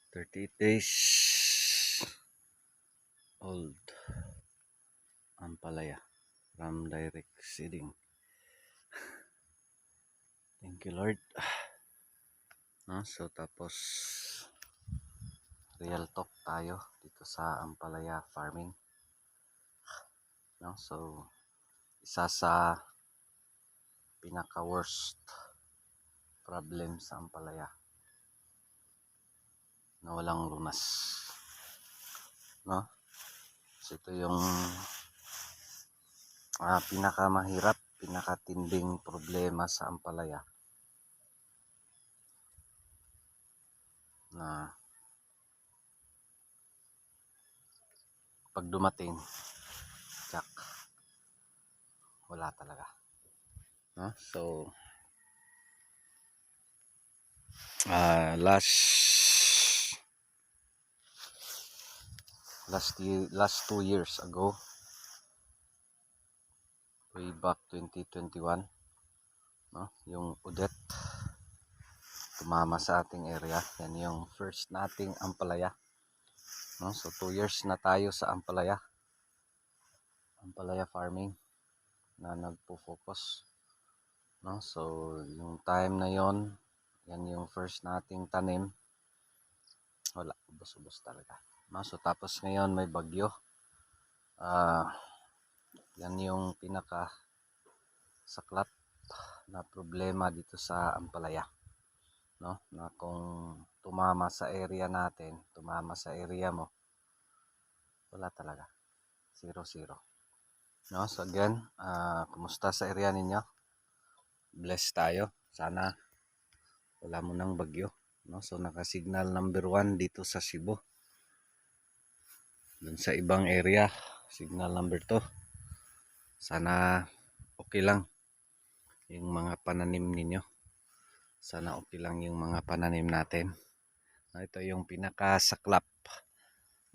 38 days old ampalaya from direct seeding. Thank you, Lord. No, so tapos real talk tayo dito sa ampalaya farming. No, so isa sa pinaka worst problem sa ampalaya na walang lunas. No, so ito yung pinakamahirap, pinakatinding problema sa ampalaya na pag dumating, tsak, wala talaga. No? So, last 2 years ago, way back 2021, no? Yung udet tumama sa ating area. Yan yung first nating ampalaya. No? So 2 years na tayo sa ampalaya farming na nagpo-focus. No? So yung time na yon, yan yung first nating tanim. Wala, ubos-ubos talaga. No? So tapos ngayon may bagyo. Yan yung pinaka saklat na problema dito sa ampalaya. No? Na kung tumama sa area natin, tumama sa area mo, wala talaga. 0-0. No? So again, kumusta sa area ninyo? Blessed tayo. Sana wala mo nang bagyo. No? So naka-signal number 1 dito sa Cebu. Dun sa ibang area, signal number 2. Sana okay lang yung mga pananim ninyo. Sana okay lang yung mga pananim natin. Ito yung pinakasaklap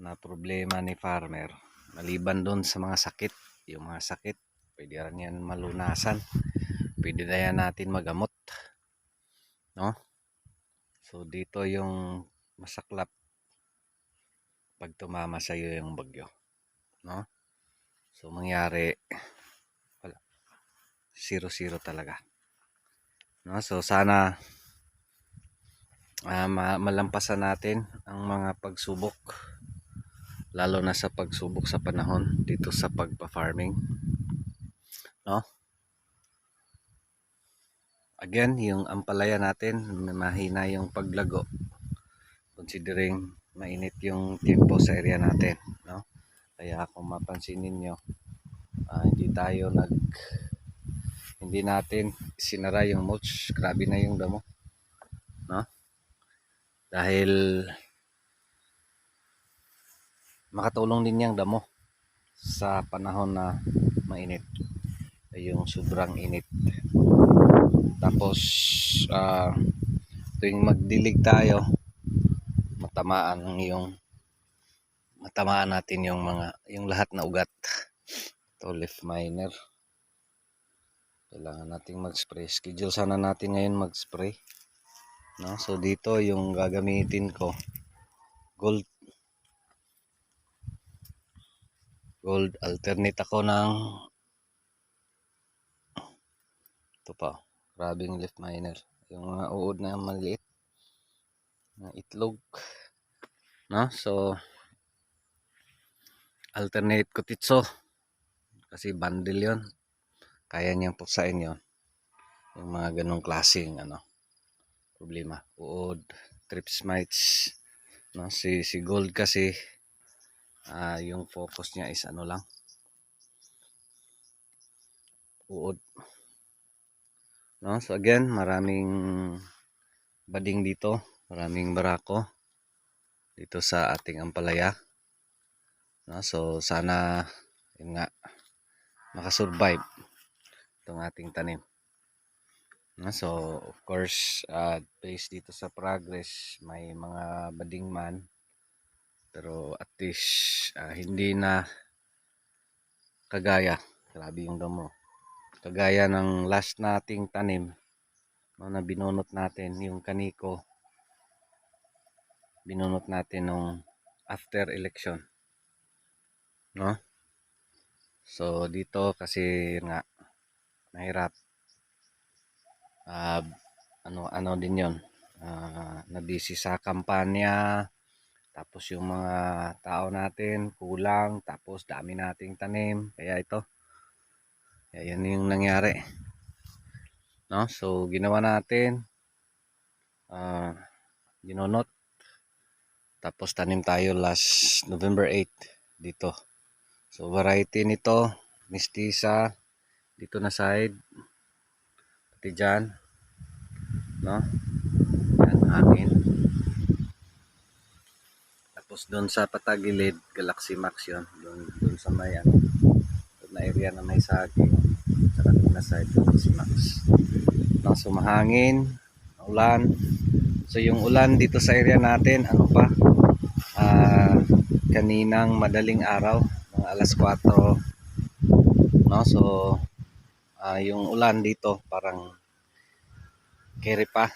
na problema ni farmer. Maliban doon sa mga sakit, yung mga sakit, pwede rin yan malunasan. Pwede na yan natin magamot. No? So dito yung masaklap pag tumama sa iyo yung bagyo. No? So mangyari, wala, 0-0 talaga. No? So sana malampasan natin ang mga pagsubok, lalo na sa pagsubok sa panahon dito sa pagpa-farming. No? Again, yung ampalaya natin, mahina yung paglago considering mainit yung tempo sa area natin. No? Kaya kung mapansin ninyo, hindi natin sinara yung mulch. Grabe na yung damo. No? Dahil makatulong din yung damo sa panahon na mainit, yung sobrang init. Tapos tuwing magdilig tayo, matamaan natin yung lahat na ugat. Ito, leaf miner, kailangan nating mag-spray. Schedule sana natin ngayon mag-spray. No? So dito yung gagamitin ko, gold alternate ako ng ito pa, grabing leaf miner, yung mga uod na maliit na itlog. No? So alternate ko titso kasi bundle yon, kaya niyang puksain yon yung mga ganong klaseng problema, uod, thrips mites. No? Si gold kasi yung focus niya is lang, uod. No? So again, maraming bading dito, maraming barako dito sa ating ampalaya. No? So sana yun nga, makasurvive itong ating tanim. No? So of course, based dito sa progress, may mga bading man, pero at least hindi na kagaya, grabe yung damo, kagaya ng last nating tanim, no, na binunot natin, yung kaniko. binunot natin nung after election, no? So dito kasi nga mahirap, ah, ano din 'yon, na-busy sa kampanya, tapos yung mga tao natin kulang, tapos dami nating tanim, kaya ito, kaya yan yung nangyari, no? So ginawa natin, ginunot, tapos tanim tayo last November 8 dito. So variety nito, mistisa, dito na side, pati dyan, no? Yan, hangin. Tapos doon sa patagilid, Galaxy Max yun, doon sa may doon na area na may saging, saka doon na side, Galaxy Max. No, so mahangin, ulan. So yung ulan dito sa area natin, ano pa, kaninang madaling araw, mga alas 4, no? So yung ulan dito parang keri pa,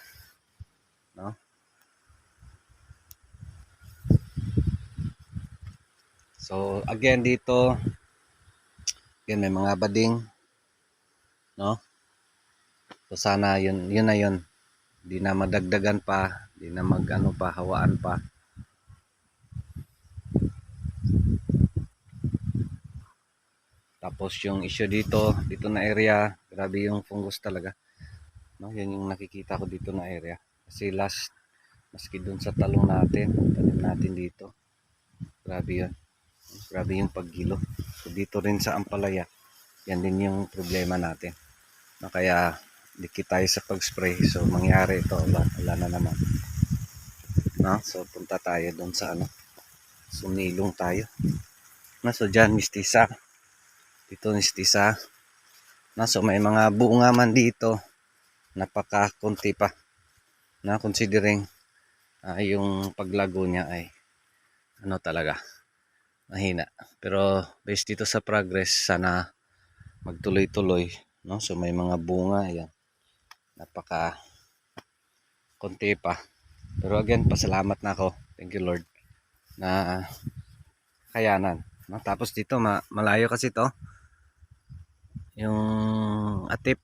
no? So again dito, yun may mga bading, no? So sana yun na yun. Di na madagdagan pa, di na mag-ano pa, hawaan pa. Tapos yung issue dito na area, grabe yung fungus talaga. No, yan yung nakikita ko dito na area. Kasi last, maski dun sa talong natin, tanim natin dito. Grabe yun. Grabe yung paggilo. So dito rin sa Ampalaya, yan din yung problema natin. No, kaya dikit tayo sa pag-spray. So mangyari ito, wala na naman. No, so punta tayo dun sa sumilong tayo. No, so dyan, mistisa. Dito mistisa. No, so may mga bunga man dito. Napaka-kunti pa. Na considering yung paglago niya ay talaga, mahina. Pero based dito sa progress, sana magtuloy-tuloy, no? So may mga bunga, yan. Napaka konti pa. Pero again, pasalamat na ako. Thank you Lord na kayanan, no? Tapos dito malayo kasi to yung atip,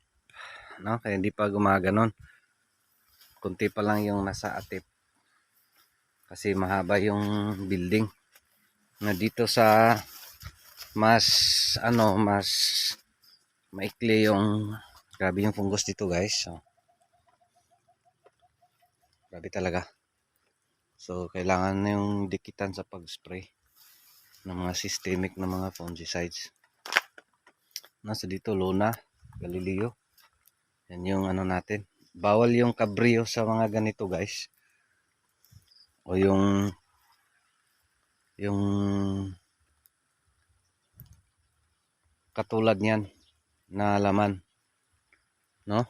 no? Kaya hindi pa gumaganon. Kunti pa lang yung nasa atip. Kasi mahaba yung building. Na dito sa mas maikli yung, grabe yung fungus dito guys. So, grabe talaga. So kailangan na yung dikitan sa pag-spray ng mga systemic na mga fungicides. Nasa dito Luna, Galileo. Yan yung natin. Bawal yung kabrio sa mga ganito guys. O yung katulad niyan na laman, no?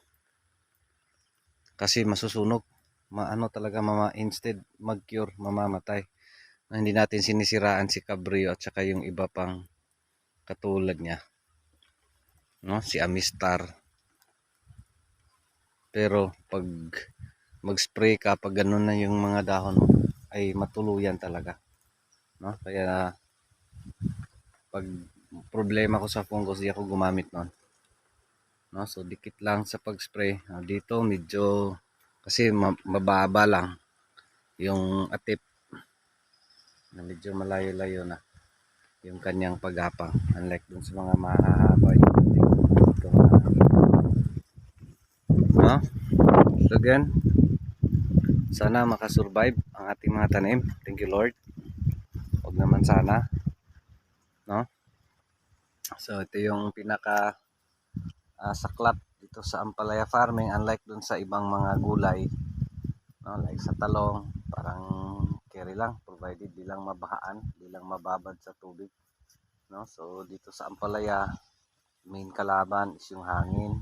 Kasi masusunog, talaga instead mag-cure, mamamatay. Na hindi natin sinisiraan si Cabrio at saka yung iba pang katulad niya, no? Si Amistar. Pero pag mag-spray ka, pag ganun na yung mga dahon ay matuluyan talaga, no? Kaya pag problema ko sa fungus, di ako gumamit nun, no? So dikit lang sa pag-spray. Dito medyo kasi mababa lang yung atip, na medyo malayo-layo na yung kanyang paggapang, unlike dun sa mga mahahaba yung dito, no? So again, sana makasurvive ang ating mga tanim. Thank you Lord. Huwag naman sana, no? So ito yung pinaka saklap dito sa Ampalaya farming, unlike dun sa ibang mga gulay, no? Like sa talong, parang carry lang, provided di lang mabahaan, di lang mababad sa tubig, no? So dito sa Ampalaya, main kalaban is yung hangin,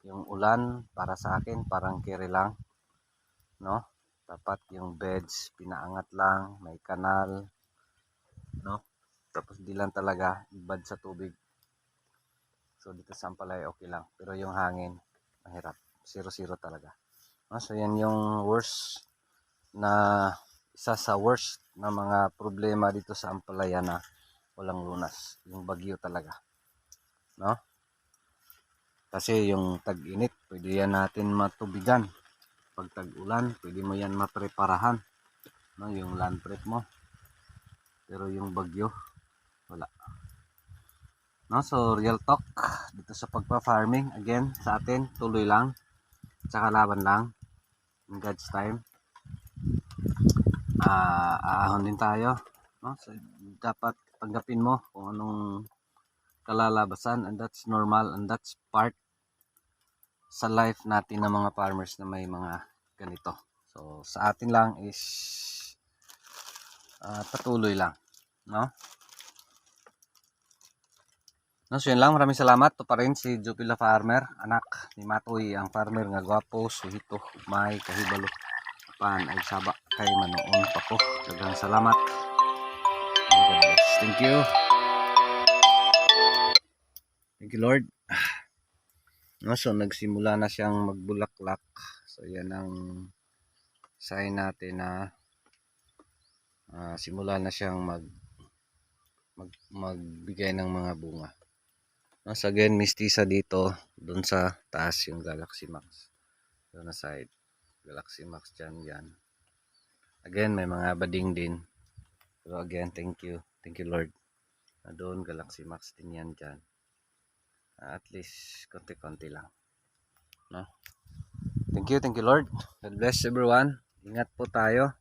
yung ulan. Para sa akin parang carry lang, no? Dapat yung beds pinaangat lang, may kanal, no? Tapos di lang talaga ibad sa tubig. So dito sa Ampalaya okay lang, pero yung hangin mahirap, 0-0 talaga, no? So yan yung worst na isa sa worst na mga problema dito sa Ampalaya na walang lunas, yung bagyo talaga, no? Kasi yung tag-init, pwede yan natin matubigan. Pag tag-ulan, pwede mo yan mapreparahan, no? Yung land prep mo. Pero yung bagyo, wala. No, so real talk dito sa pagpa-farming, again sa atin, tuloy lang, tsaka laban lang in God's time. Aahon din tayo, no? So, dapat tanggapin mo kung anong kalalabasan, and that's normal, and that's part sa life natin ng mga farmers na may mga ganito. So sa atin lang is patuloy lang, no? No, so yun lang, maraming salamat. To pa rin si Jupila Farmer, anak ni Matoy, ang farmer nga gwapo, suhito, may kahibalo. Pan ay saba kay manoon pa ko. Daghang salamat. And God bless. Thank you. Thank you, Lord. No, so nagsimula na siyang magbulaklak. So yan ang sign natin na simula na siyang magbigay ng mga bunga. No, so again, mistisa dito, dun sa taas yung Galaxy Max. Doon na side. Galaxy Max dyan, yan. Again, may mga bading din. Pero again, thank you. Thank you, Lord. Doon, Galaxy Max din yan dyan. At least, konti-konti lang. No? Thank you, Lord. God bless everyone. Ingat po tayo.